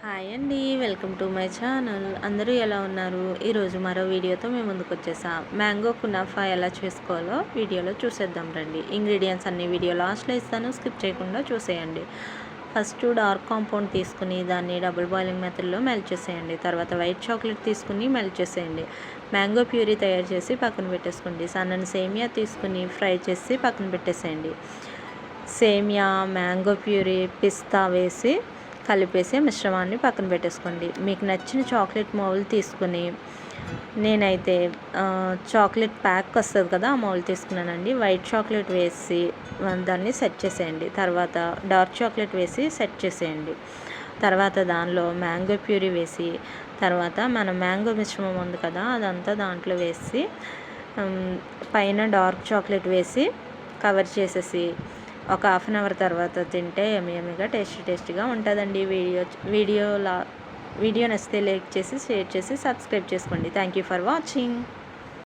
Hi అండి, welcome to my channel. అందరూ ఎలా ఉన్నారు? ఈరోజు మరో వీడియోతో మేము ముందుకు వచ్చేసాం. మ్యాంగో కునాఫా ఎలా చేసుకోవాలో వీడియోలో చూసేద్దాం రండి. ఇంగ్రీడియంట్స్ అన్ని వీడియో లాస్ట్లో ఇస్తాను, స్కిప్ చేయకుండా చూసేయండి. ఫస్ట్ డార్క్ కాంపౌండ్ తీసుకుని దాన్ని డబుల్ బాయిలింగ్ మెథడ్లో మెల్ట్ చేసేయండి. తర్వాత వైట్ చాక్లెట్ తీసుకుని మెల్ట్ చేసేయండి. మ్యాంగో ప్యూరీ తయారు చేసి పక్కన పెట్టేసుకోండి. సన్నని సేమియా తీసుకుని ఫ్రై చేసి పక్కన పెట్టేసేయండి. సేమియా, మ్యాంగో ప్యూరీ, పిస్తా వేసి కలిపేసి మిశ్రమాన్ని పక్కన పెట్టేసుకోండి. మీకు నచ్చిన చాక్లెట్ మౌల్ తీసుకుని నేనైతే చాక్లెట్ ప్యాక్ వస్తుంది కదా, ఆ మౌల్ తీసుకున్నానండి. వైట్ చాక్లెట్ వేసి దాన్ని సెట్ చేసేయండి. తర్వాత డార్క్ చాక్లెట్ వేసి సెట్ చేసేయండి. తర్వాత దానిలో మ్యాంగో ప్యూరీ వేసి తర్వాత మన మ్యాంగో మిశ్రమం ఉంది కదా, అదంతా దాంట్లో వేసి పైన డార్క్ చాక్లెట్ వేసి కవర్ చేసేసి ఒక హాఫ్ అన్ అవర్ తర్వాత తింటే యమ్మీగా టేస్టీగా ఉంటుందండి. వీడియో నచ్చితే లైక్ చేసి షేర్ చేసి సబ్స్క్రైబ్ చేసుకోండి. Thank you for watching.